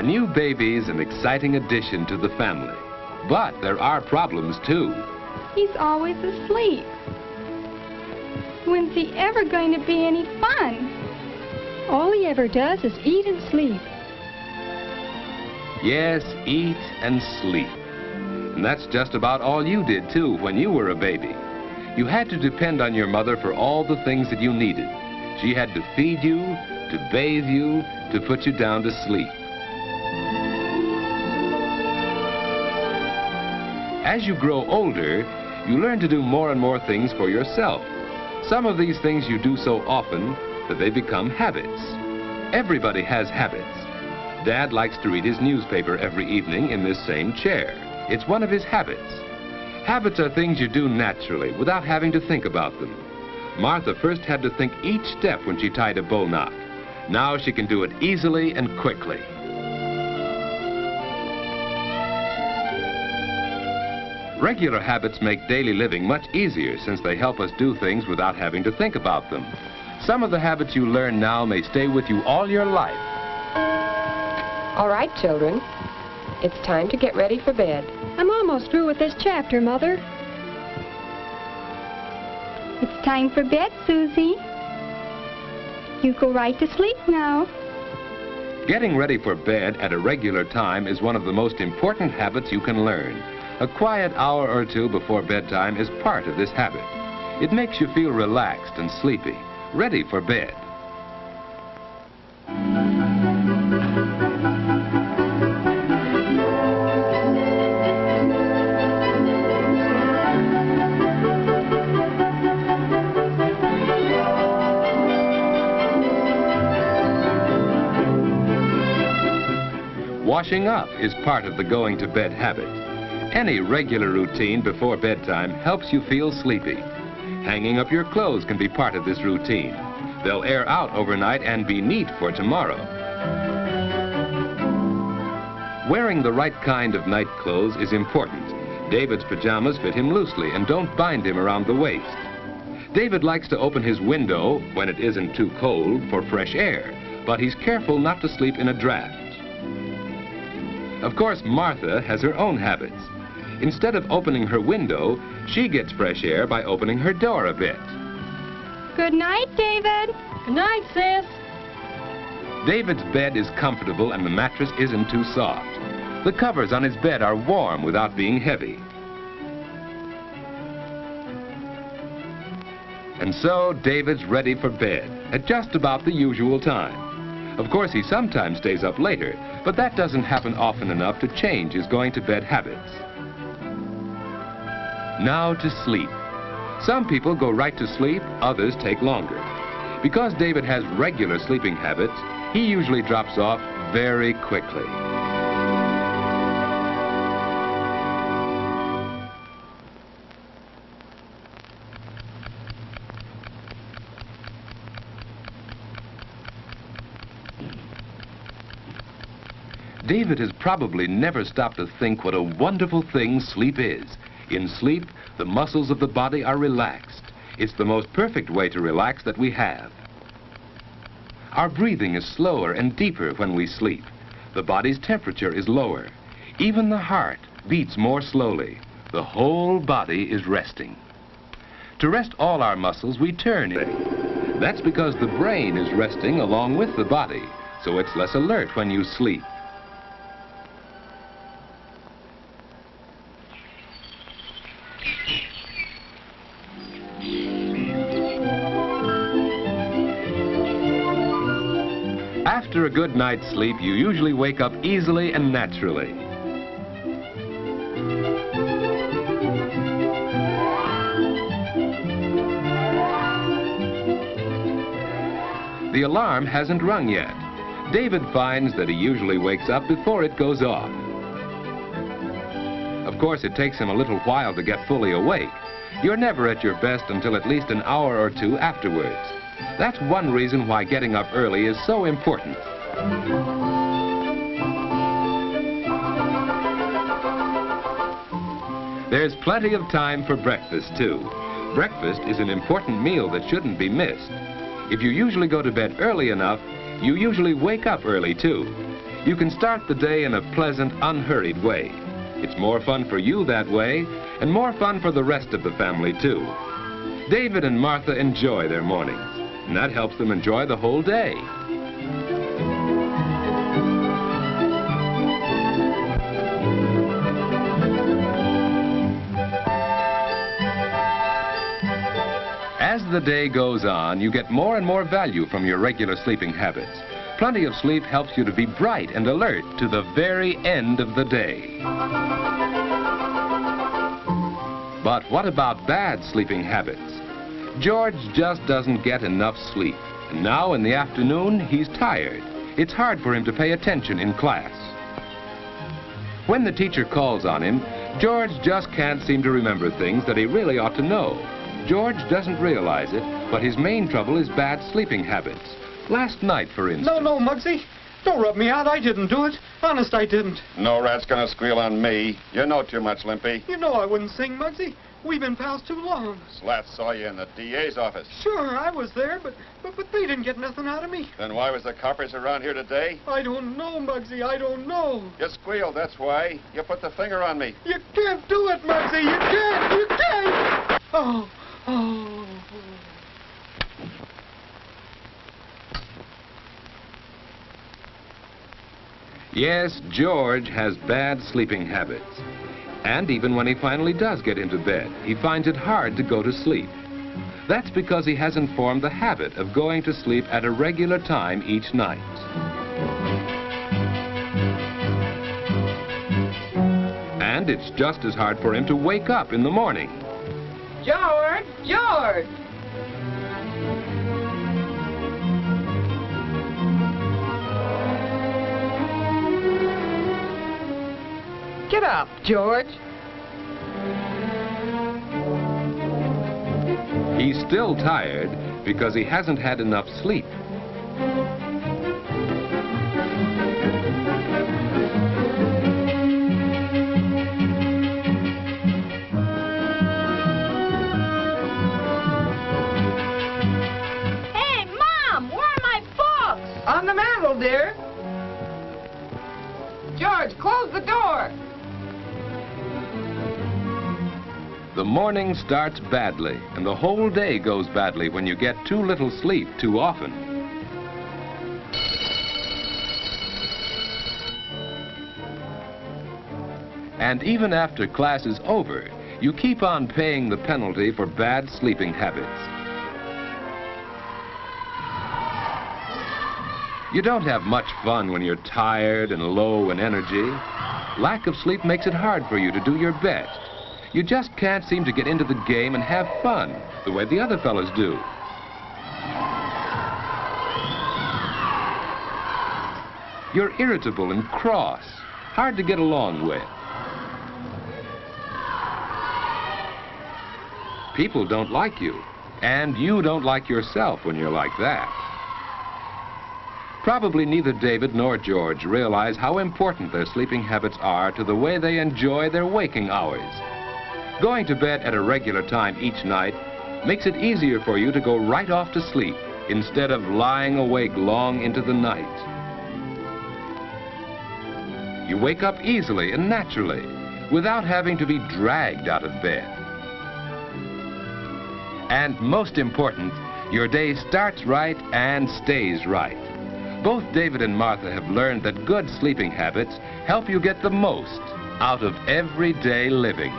A new baby's an exciting addition to the family. But there are problems, too. He's always asleep. When's he ever going to be any fun? All he ever does is eat and sleep. Yes, eat and sleep. And that's just about all you did, too, when you were a baby. You had to depend on your mother for all the things that you needed. She had to feed you, to bathe you, to put you down to sleep. As you grow older, you learn to do more and more things for yourself. Some of these things you do so often that they become habits. Everybody has habits. Dad likes to read his newspaper every evening in this same chair. It's one of his habits. Habits are things you do naturally without having to think about them. Martha first had to think each step when she tied a bow knot. Now she can do it easily and quickly. Regular habits make daily living much easier since they help us do things without having to think about them. Some of the habits you learn now may stay with you all your life. All right, children. It's time to get ready for bed. I'm almost through with this chapter, Mother. It's time for bed, Susie. You go right to sleep now. Getting ready for bed at a regular time is one of the most important habits you can learn. A quiet hour or two before bedtime is part of this habit. It makes you feel relaxed and sleepy, ready for bed. Washing up is part of the going to bed habit. Any regular routine before bedtime helps you feel sleepy. Hanging up your clothes can be part of this routine. They'll air out overnight and be neat for tomorrow. Wearing the right kind of night clothes is important. David's pajamas fit him loosely and don't bind him around the waist. David likes to open his window when it isn't too cold for fresh air, but he's careful not to sleep in a draft. Of course, Martha has her own habits. Instead of opening her window, she gets fresh air by opening her door a bit. Good night, David. Good night, sis. David's bed is comfortable and the mattress isn't too soft. The covers on his bed are warm without being heavy. And so David's ready for bed at just about the usual time. Of course, he sometimes stays up later, but that doesn't happen often enough to change his going to bed habits. Now to sleep. Some people go right to sleep, others take longer. Because David has regular sleeping habits, he usually drops off very quickly. David has probably never stopped to think what a wonderful thing sleep is. In sleep, the muscles of the body are relaxed. It's the most perfect way to relax that we have. Our breathing is slower and deeper when we sleep. The body's temperature is lower. Even the heart beats more slowly. The whole body is resting. To rest all our muscles, we turn in. That's because the brain is resting along with the body, so it's less alert when you sleep. After a good night's sleep, you usually wake up easily and naturally. The alarm hasn't rung yet. David finds that he usually wakes up before it goes off. Of course, it takes him a little while to get fully awake. You're never at your best until at least an hour or two afterwards. That's one reason why getting up early is so important. There's plenty of time for breakfast, too. Breakfast is an important meal that shouldn't be missed. If you usually go to bed early enough, you usually wake up early, too. You can start the day in a pleasant, unhurried way. It's more fun for you that way, and more fun for the rest of the family, too. David and Martha enjoy their mornings, and that helps them enjoy the whole day. As the day goes on, you get more and more value from your regular sleeping habits. Plenty of sleep helps you to be bright and alert to the very end of the day. But what about bad sleeping habits? George just doesn't get enough sleep. And now in the afternoon, he's tired. It's hard for him to pay attention in class. When the teacher calls on him, George just can't seem to remember things that he really ought to know. George doesn't realize it, but his main trouble is bad sleeping habits. Last night, for instance... No, Muggsy. Don't rub me out. I didn't do it. Honest, I didn't. No rat's gonna squeal on me. You know too much, Limpy. You know I wouldn't sing, Muggsy. We've been pals too long. Slat saw you in the DA's office. Sure, I was there, but they didn't get nothing out of me. Then why was the coppers around here today? I don't know, Muggsy. I don't know. You squealed, that's why. You put the finger on me. You can't do it, Muggsy. You can't. You can't. Oh. Yes, George has bad sleeping habits. And even when he finally does get into bed, he finds it hard to go to sleep. That's because he hasn't formed the habit of going to sleep at a regular time each night. And it's just as hard for him to wake up in the morning. George! George! Get up, George. He's still tired because he hasn't had enough sleep. Hey, Mom, where are my books? On the mantel, dear. George, close the door. The morning starts badly, and the whole day goes badly when you get too little sleep too often. And even after class is over, you keep on paying the penalty for bad sleeping habits. You don't have much fun when you're tired and low in energy. Lack of sleep makes it hard for you to do your best. You just can't seem to get into the game and have fun the way the other fellows do. You're irritable and cross, hard to get along with. People don't like you, and you don't like yourself when you're like that. Probably neither David nor George realize how important their sleeping habits are to the way they enjoy their waking hours. Going to bed at a regular time each night makes it easier for you to go right off to sleep instead of lying awake long into the night. You wake up easily and naturally without having to be dragged out of bed. And most important, your day starts right and stays right. Both David and Martha have learned that good sleeping habits help you get the most out of everyday living.